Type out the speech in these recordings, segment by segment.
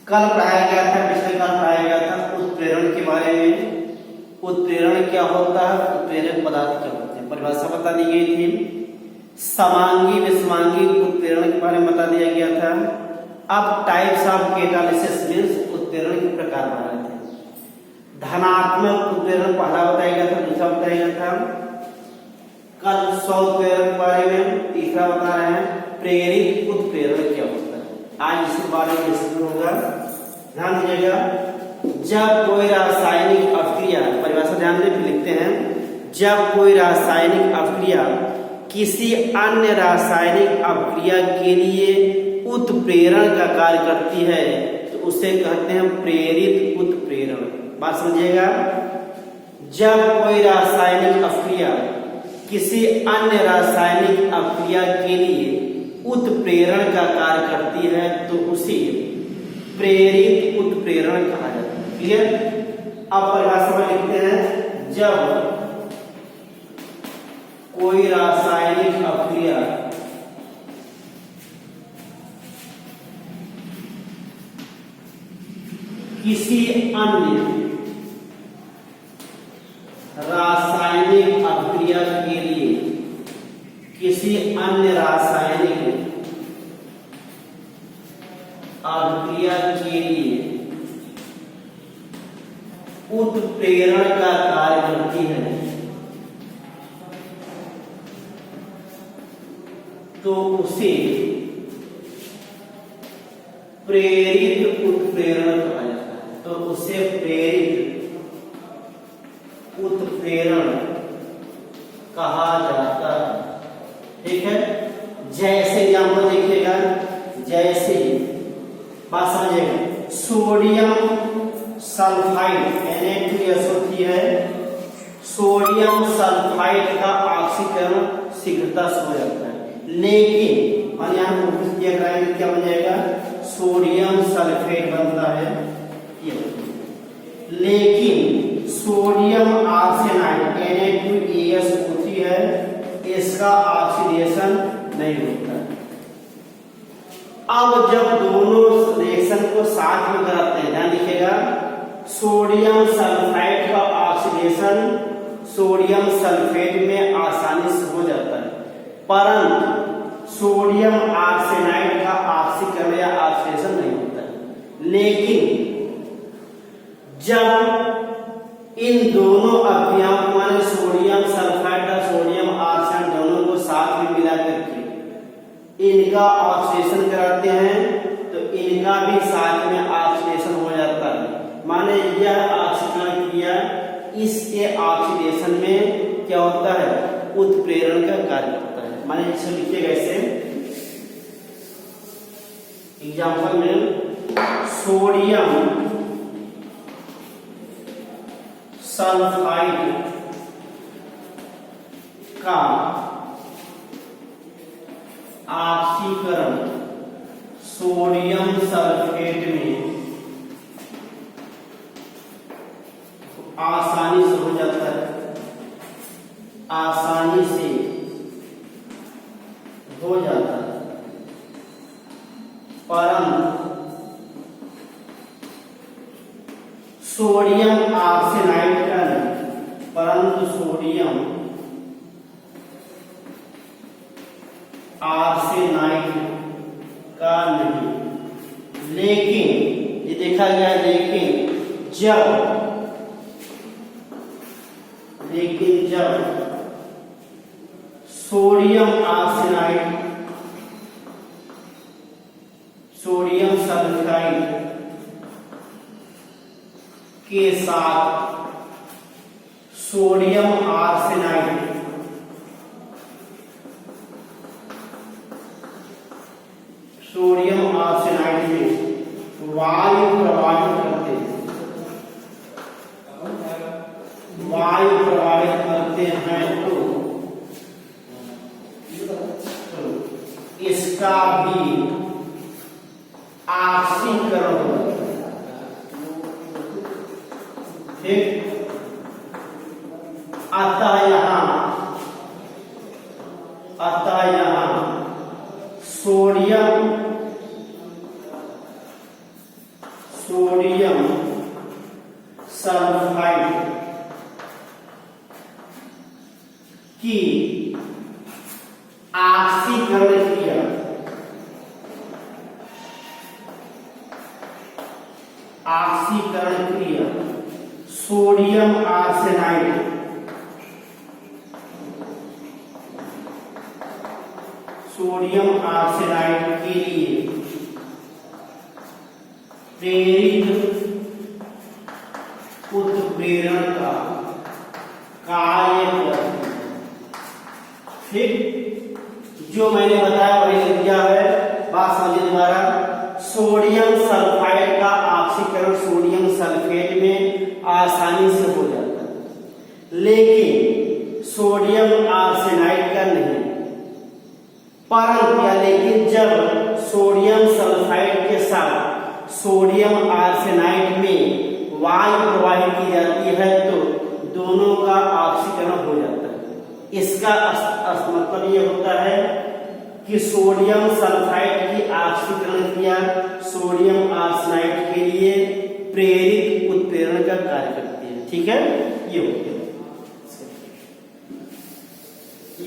कल पढ़ाया गया था, पिछले कल पढ़ाया गया था उत्प्रेरण के बारे में। उत्प्रेरण क्या होता है, उत्प्रेरक पदार्थ क्या होते हैं, परिभाषा बता दी गई थी। समांगी विषमांगी उत्प्रेरण के बारे में बता दिया गया था। अब टाइप्स ऑफ कैटालिसिस मींस उत्प्रेरण के प्रकार बता रहे थे। धनात्मक उत्प्रेरण पहला बताया गया था, दूसरा बताया गया था। कल स्वउत्प्रेरण के बारे में तीसरा बता रहे हैं। प्रेरित उत्प्रेरण क्या होता है, आज इस बारे में डिस्कशन होगा, ध्यान दीजिएगा। जब कोई रासायनिक अभिक्रिया, परिभाषा ध्यान दें फिर लिखते हैं। जब कोई रासायनिक अभिक्रिया किसी अन्य रासायनिक अभिक्रिया के लिए उत्प्रेरण का कार्य करती है तो उसे कहते हैं प्रेरित उत्प्रेरण। बात समझिएगा। जब कोई रासायनिक अभिक्रिया किसी अन्य रासायनिक अभिक्रिया के लिए उत्प्रेरण का कार्य करती है तो उसे प्रेरित उत्प्रेरण कहा जाता है। क्लियर। अब परिभाषा में लिखते हैं। जब कोई रासायनिक अभिक्रिया किसी अन्य रासायनिक अभिक्रिया के लिए, किसी अन्य रासायनिक अभिक्रिया के लिए उत्प्रेरण का कार्य करती है तो उसे प्रेरित उत्प्रेरण कहा जाता है। तो उसे प्रेरित उत्प्रेरण कहा जाता है। ठीक है। जैसे एग्जाम्पल देखिएगा, जैसे बात समझिएगा। सोडियम सल्फाइड Na2SO3 है। सोडियम सल्फाइड का ऑक्सीकरण शीघ्रता से हो जाता है, लेकिन मान यहाँ क्या बन जाएगा, सोडियम सल्फेट बनता है ये। लेकिन सोडियम आर्सेनाइड Na2ASO3 है, इसका ऑक्सीडेशन नहीं होता। अब जब दोनों रिएक्शन को साथ में कराते हैं, ध्यान रखिएगा, सोडियम सल्फाइड का ऑक्सीडेशन सोडियम सल्फेट में आसानी से हो जाता है, परंतु सोडियम आर्सेनाइड का ऑक्सीकरण या ऑक्सीडेशन नहीं होता है। लेकिन जब इन दोनों अभिक्रियाओं को, माने सोडियम सल्फाइड और सोडियम आर्सेनाइड दोनों को साथ में मिला करके इनका ऑक्सीडेशन कराते हैं तो इनका भी साथ में ऑक्सीडेशन हो जाता है। माने यह ऑक्सीकरण क्रिया इसके ऑक्सीडेशन में क्या होता है, उत्प्रेरण का कार्य करता है। माने इसे लिखिएगा ऐसे एग्जाम्पल में, सोडियम सल्फाइड का ऑक्सीकरण सोडियम सल्फेट में आसानी से हो जाता है, आसानी से हो जाता है, परंतु सोडियम आर्सेनाइड का नहीं, परंतु सोडियम आर्सेनाइड का नहीं। लेकिन ये देखा गया, लेकिन जब सोडियम आर्सेनाइड, सोडियम सल्फाइड के साथ सोडियम आर्सेनाइड में वायु प्रवाहित करते हैं, वायु प्रवाहित करते हैं तो इसका भी ऑक्सीकरण होता है। ठीक। अतः यहाँ सोडियम सोडियम सल्फाइड की ऑक्सीकरण क्रिया सोडियम आर्सेनाइड के लिए प्रेरित उत्प्रेरण का कार्य करती है। ठीक, जो मैंने बताया वही लिख दिया है, बात समझिए दोबारा। सोडियम सल्फाइड का ऑक्सीकरण सोडियम सल्फेट में आसानी से हो जाता है, लेकिन सोडियम आर्सेनाइड का नहीं। परंतु लेकिन जब सोडियम सल्फाइड के साथ सोडियम आर्सेनाइड में वायु प्रवाहित की जाती है तो दोनों का ऑक्सीकरण हो जाता है। इसका मतलब ये होता है कि सोडियम सल्फाइड की ऑक्सीकरण क्रिया सोडियम आर्सेनाइड के लिए प्रेरित उत्प्रेरण का कार्य करती है। ठीक है, ये हो गया।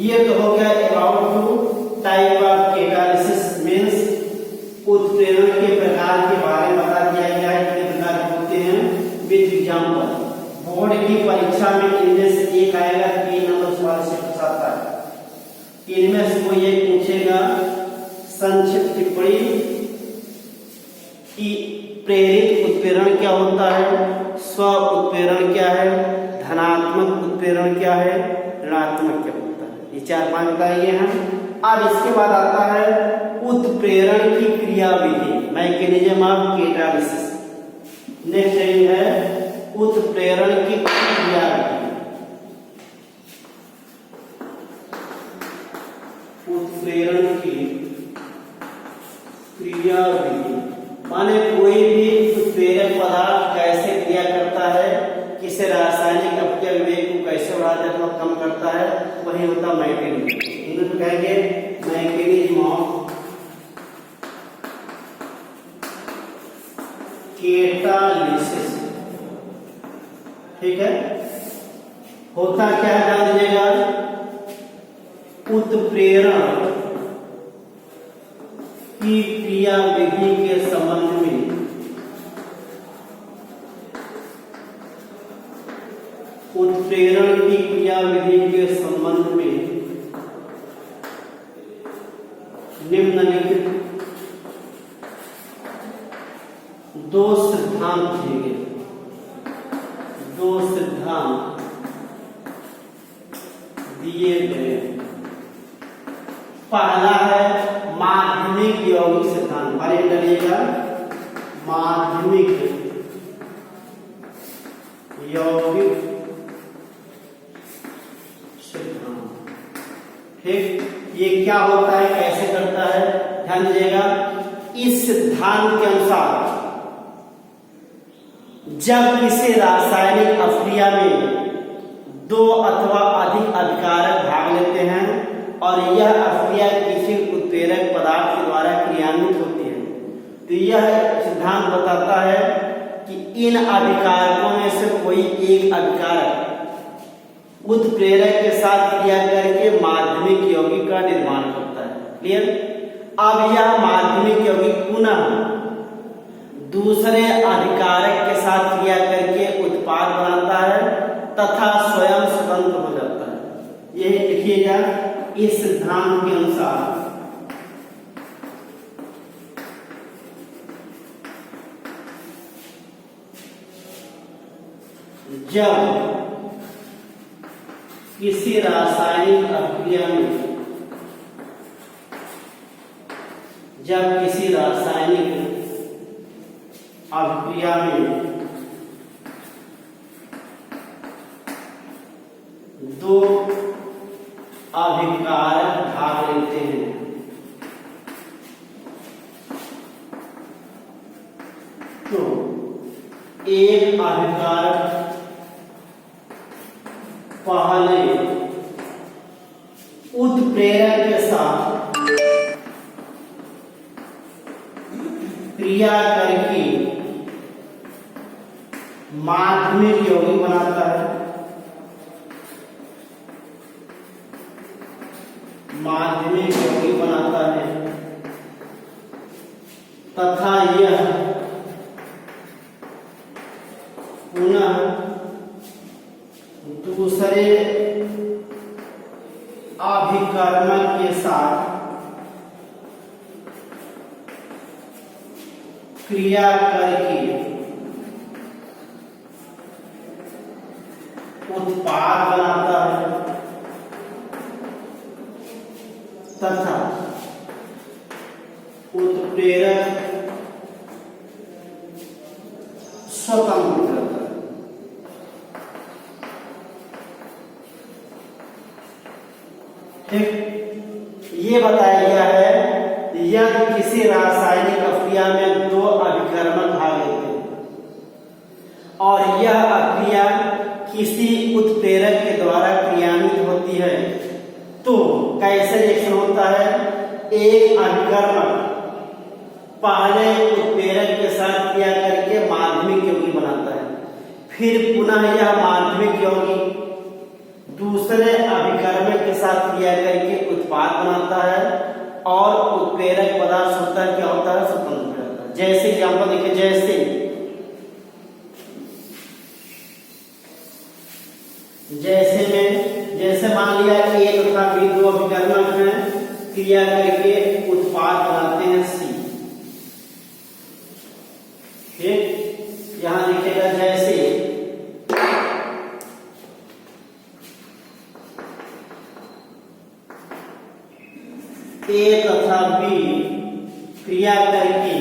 ये तो हो गया about two type of catalysis means उत्प्रेरण के प्रकार के बारे में बता दिया गया है, कितने प्रकार होते हैं विद एग्जांपल। बोर्ड की परीक्षा में इनमें से एक आएगा, 3 नंबर सवाल से पूछता है। इनमें से कोई एक पूछेगा संक्षिप्त टिप्पणी कि प्रेरित उत्प्रेरण क्या होता है, स्व उत्प्रेरण क्या है, धनात्मक उत्प्रेरण क्या है, ऋणात्मक क्या होता है। ये 4-5 बताइए हम। अब इसके बाद आता है उत्प्रेरण की क्रियाविधि, मैकेनिज्म ऑफ कैटालिसिस। नेक्स्ट है उत्प्रेरण की क्रियाविधि। उत्प्रेरण की क्रियाविधि माने कोई भी उत्प्रेरक पदार्थ कैसे क्रिया करता है, किसे रासायनिक अपचय वेग को कैसे बढ़ाता है अथवा कम करता है, वही होता मैकेनिज्म। इंग्लिश में कहेंगे मैकेनिज्म ऑफ कैटालिसिस। ठीक है, होता क्या है जान लीजिएगा। उत्प्रेरण की क्रियाविधि के संबंध में उत्प्रेरण की क्रियाविधि के संबंध में निम्नलिखित 2 सिद्धांत दिए गए। 2 सिद्धांत दिए गए। पहला है माध्यमिक यौगिक सिद्धांत। हमारे डरिएगा माध्यमिक यौगिक सिद्धांत। ठीक, ये क्या होता है, कैसे करता है, ध्यान दीजिएगा। इस सिद्धांत के अनुसार जब किसी रासायनिक अभिक्रिया में 2 अथवा अधिक अभिकारक भाग लेते हैं और यह अभिक्रिया किसी उत्प्रेरक पदार्थ के द्वारा क्रियान्वित होती है, तो यह सिद्धांत बताता है कि इन अभिकारकों में से कोई एक अभिकारक उत्प्रेरक के साथ क्रिया करके माध्यमिक यौगिक का निर्माण करता है। क्लियर। अब यह माध्यमिक यौगिक पुनः दूसरे अभिकारक के साथ क्रिया करके उत्पाद बनाता है तथा स्वयं स्वतंत्र हो जाता है। यही लिखिएगा, इस सिद्धांत के अनुसार जब किसी रासायनिक अभिक्रिया में दो अभिकारक भाग लेते हैं तो एक अभिकारक पहले उत्प्रेरक के साथ क्रिया करके माध्यमिक यौगिक बनाता है, माध्यमिक यौगिक बनाता है तथा यह पुनः दूसरे अभिकर्मक के साथ क्रिया करके उत्पाद बनाता है तथा उत्प्रेरक स्वतंत्र रहता है। ठीक, ये बताया गया है यदि किसी रासायनिक अभिक्रिया में दो अभिकर्मक भाग लेते हैं और यह अभिक्रिया किसी उत्प्रेरक के द्वारा क्रियान्वित होती है तो कैसे रिएक्शन होता है? एक अभिकर्मक पहले उत्प्रेरक के साथ क्रिया करके माध्यमिक यौगिक बनाता है, फिर पुनः यह माध्यमिक यौगिक दूसरे अभिकर्मक के साथ क्रिया करके उत्पाद बनाता है और उत्प्रेरक पदार्थ होता है क्या होता है? स्वतंत्र रहता है। जैसे एग्जाम्पल देखिए, जैसे मान लिया कि ए तथा बी दो अभिकर्मक हैं, क्रिया करके उत्पाद बनाते हैं सी। ठीक, यहां लिखेगा जैसे ए तथा बी क्रिया करके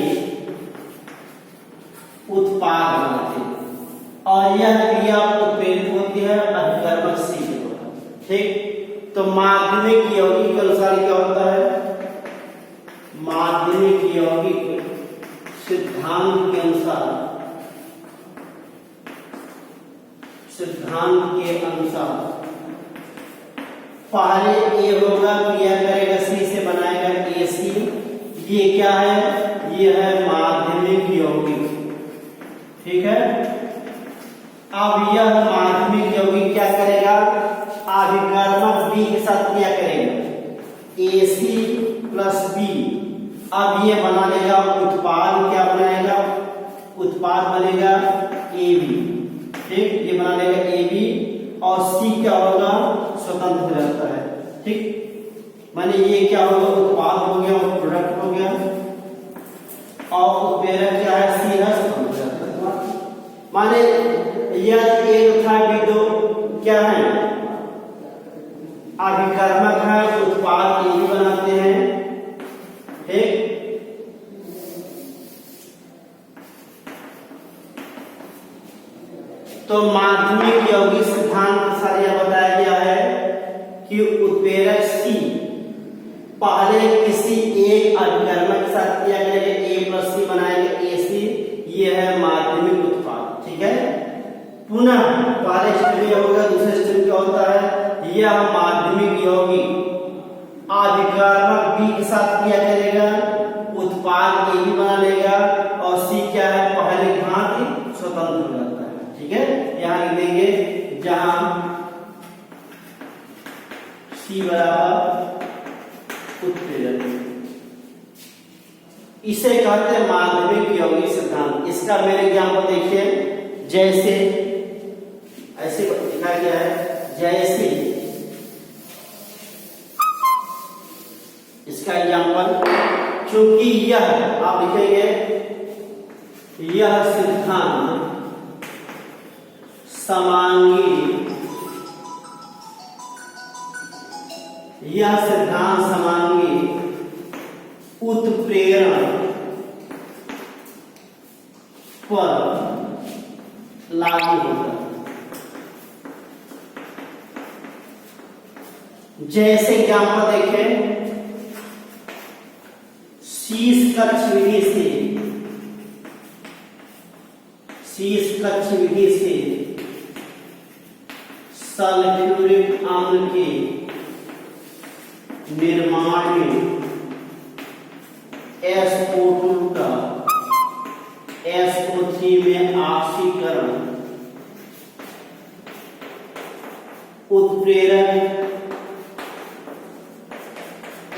उत्पाद बनाते हैं और यह क्रिया उत्प्रेरित होती है अभिकर्मक सी के द्वारा। ठीक, तो माध्यमिक यौगिक के अनुसार क्या होता है? माध्यमिक यौगिक सिद्धांत के अनुसार पहले ए होगा, क्रिया करेगा सी से बनाएगा ए सी। ये क्या है? ये है माध्यमिक यौगिक। ठीक है, अब यह माध्यमिक यौगिक क्या करेगा? अभिकर्मक बी के साथ क्रिया करेगा ए सी प्लस बी। अब ये बना लेगा उत्पाद, क्या बनाएगा? उत्पाद बनेगा ए बी। ठीक, ये बना लेगा ए बी और सी क्या होगा? स्वतंत्र हो जाता है। ठीक, माने ये क्या होगा? उत्पाद हो गया और प्रोडक्ट हो गया और उत्प्रेरक क्या है? सी है, स्वतंत्र हो जाता है। माने यह ए तथा बी दो क्या है? अभिकर्मक है, उत्पाद ए बी बनाते हैं। ठीक, तो माध्यमिक यौगिक सिद्धांत अनुसार यह बताया गया है कि उत्प्रेरक सी पहले किसी एक अभिकर्मक के साथ क्रिया करेगा, ए प्लस सी बनाएगा ए सी। ये है माध्यमिक उत्पाद। ठीक है, पुनः पहले स्टेप में होगा, दूसरे स्टेप क्या होता है? यह माध्यमिक यौगिक अभिकर्मक बी के साथ क्रिया करेगा, उत्पाद ए बी बना लेगा और सी क्या है? पहले भांति स्वतंत्र हो जाता है। ठीक है, यहां लिख देंगे जहां सी बराबर उत्प्रेरक। इसे कहते हैं माध्यमिक यौगिक सिद्धांत। इसका मेरे एग्जाम्पल देखिए, जैसे ऐसे लिखा गया है, जैसे इसका एग्जाम्पल, क्योंकि यह आप लिखेंगे यह सिद्धांत समांगी, यह सिद्धांत समांगी उत्प्रेरण पर लागू होता है। जैसे एग्जाम्पल देखें, शीश कक्ष विधि से सल्फ्यूरिक अम्ल के निर्माण में SO2 का SO3 में ऑक्सीकरण उत्प्रेरक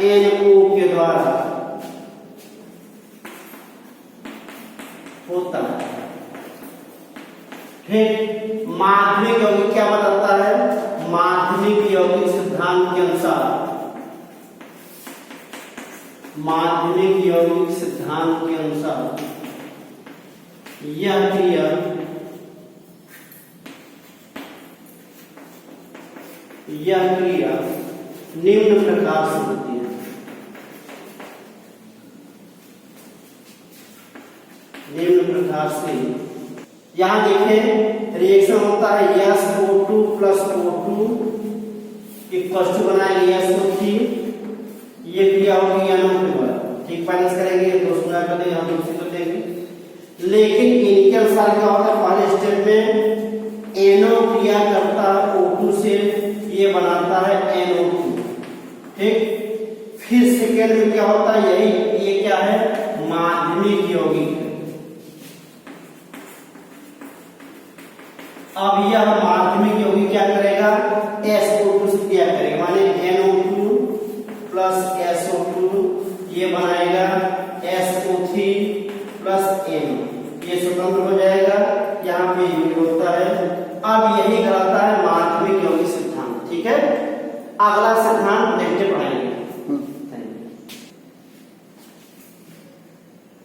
NO के द्वारा होता है। फिर माध्यमिक यौगिक क्या बताता है? माध्यमिक यौगिक सिद्धांत के अनुसार, माध्यमिक यौगिक सिद्धांत के अनुसार यह क्रिया निम्न प्रकार से होती है। निम्न प्रकार से यहां देखें रिएक्शन होता है SO2 plus O2 equal to बनाएंगे SO3, ये क्रिया होगी NO के द्वारा। ठीक, फाइनेंस करेंगे, दोस्तों कर देंगे, हम दूसरी कर देंगे। लेकिन इनके अनुसार क्या होता है? पहले स्टेप में NO क्रिया करता है O2 से, ये बनाता है NO2। ठीक, फिर सेकेंड में क्या होता है? यही ये क्या है? माध्यमिक यौगिक। अब यह माध्यमिक यौगिक क्या करेगा? SO2 से क्रिया करेगा, माने NO2 प्लस SO2 ये बनाएगा SO3 प्लस NO, ये स्वतंत्र हो जाएगा, यहाँ पे यूनिट होता है। अब यही कहलाता है माध्यमिक यौगिक सिद्धांत। ठीक है, अगला सिद्धांत